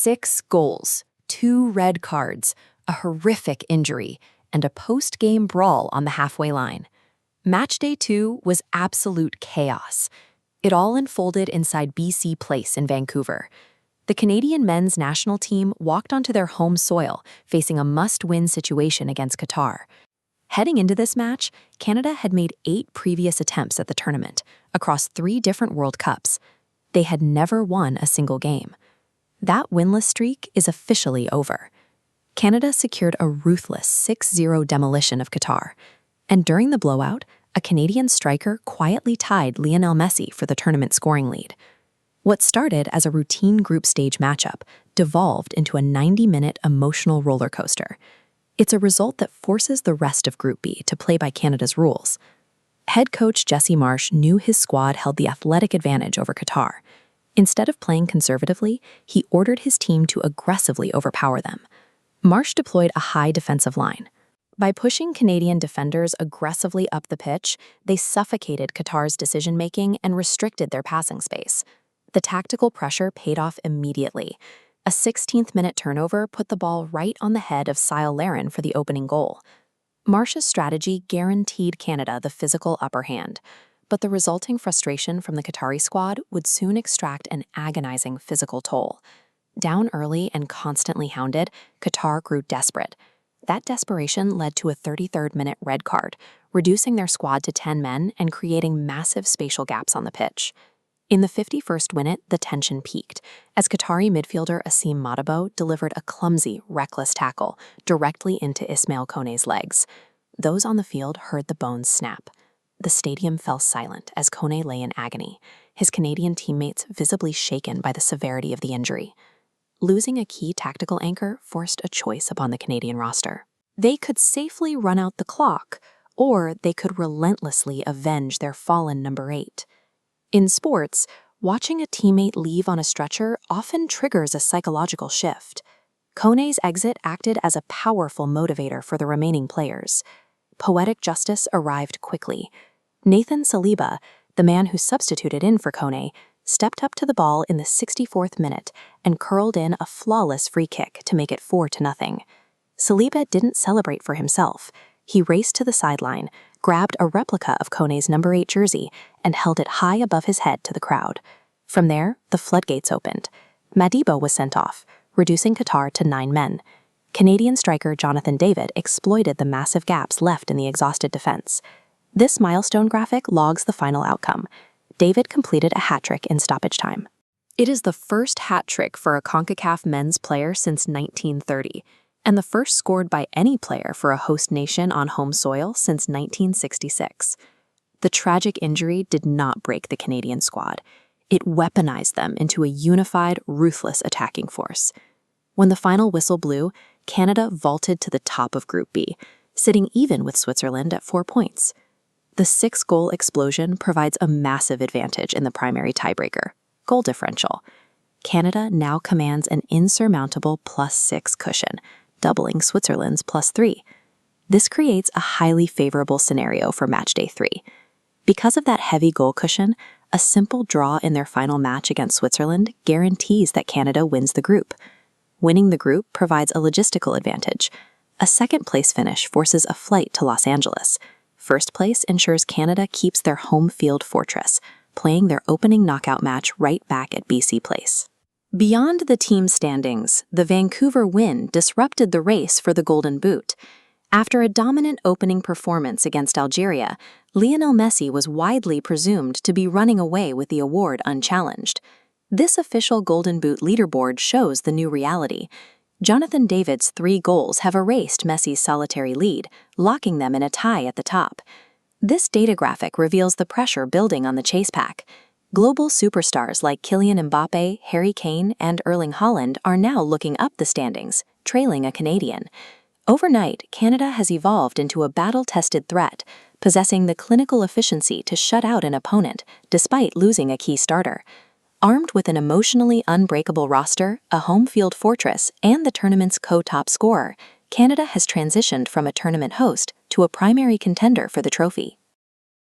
6 goals, 2 red cards, a horrific injury, and a post-game brawl on the halfway line. Match day 2 was absolute chaos. It all unfolded inside BC Place in Vancouver. The Canadian men's national team walked onto their home soil, facing a must-win situation against Qatar. Heading into this match, Canada had made 8 previous attempts at the tournament, across 3 different World Cups. They had never won a single game. That winless streak is officially over. Canada secured a ruthless 6-0 demolition of Qatar, and during the blowout, a Canadian striker quietly tied Lionel Messi for the tournament scoring lead. What started as a routine group stage matchup devolved into a 90-minute emotional roller coaster. It's a result that forces the rest of Group B to play by Canada's rules. Head coach Jesse Marsch knew his squad held the athletic advantage over Qatar. Instead of playing conservatively, he ordered his team to aggressively overpower them. Marsch deployed a high defensive line. By pushing Canadian defenders aggressively up the pitch, they suffocated Qatar's decision-making and restricted their passing space. The tactical pressure paid off immediately. A 16th-minute turnover put the ball right on the head of Sile Larin for the opening goal. Marsch's strategy guaranteed Canada the physical upper hand, but the resulting frustration from the Qatari squad would soon extract an agonizing physical toll. Down early and constantly hounded, Qatar grew desperate. That desperation led to a 33rd-minute red card, reducing their squad to 10 men and creating massive spatial gaps on the pitch. In the 51st minute, the tension peaked, as Qatari midfielder Asim Matabo delivered a clumsy, reckless tackle directly into Ismail Kone's legs. Those on the field heard the bones snap. The stadium fell silent as Kone lay in agony, his Canadian teammates visibly shaken by the severity of the injury. Losing a key tactical anchor forced a choice upon the Canadian roster. They could safely run out the clock, or they could relentlessly avenge their fallen number 8. In sports, watching a teammate leave on a stretcher often triggers a psychological shift. Kone's exit acted as a powerful motivator for the remaining players. Poetic justice arrived quickly. Nathan Saliba, the man who substituted in for Kone, stepped up to the ball in the 64th minute and curled in a flawless free kick to make it 4-0. Saliba didn't celebrate for himself. He raced to the sideline, grabbed a replica of Kone's number 8 jersey, and held it high above his head to the crowd. From there, the floodgates opened. Madiba was sent off, reducing Qatar to 9 men. Canadian striker Jonathan David exploited the massive gaps left in the exhausted defense. This milestone graphic logs the final outcome. David completed a hat-trick in stoppage time. It is the first hat-trick for a CONCACAF men's player since 1930, and the first scored by any player for a host nation on home soil since 1966. The tragic injury did not break the Canadian squad. It weaponized them into a unified, ruthless attacking force. When the final whistle blew, Canada vaulted to the top of Group B, sitting even with Switzerland at 4 points. The 6-goal explosion provides a massive advantage in the primary tiebreaker, goal differential. Canada now commands an insurmountable +6 cushion, doubling Switzerland's +3. This creates a highly favorable scenario for matchday 3. Because of that heavy goal cushion, a simple draw in their final match against Switzerland guarantees that Canada wins the group. Winning the group provides a logistical advantage. A second-place finish forces a flight to Los Angeles. First place ensures Canada keeps their home field fortress, playing their opening knockout match right back at BC Place. Beyond the team standings, the Vancouver win disrupted the race for the Golden Boot. After a dominant opening performance against Algeria, Lionel Messi was widely presumed to be running away with the award unchallenged. This official Golden Boot leaderboard shows the new reality. Jonathan David's 3 goals have erased Messi's solitary lead, locking them in a tie at the top. This data graphic reveals the pressure building on the chase pack. Global superstars like Kylian Mbappé, Harry Kane, and Erling Haaland are now looking up the standings, trailing a Canadian. Overnight, Canada has evolved into a battle-tested threat, possessing the clinical efficiency to shut out an opponent, despite losing a key starter. Armed with an emotionally unbreakable roster, a home field fortress, and the tournament's co-top scorer, Canada has transitioned from a tournament host to a primary contender for the trophy.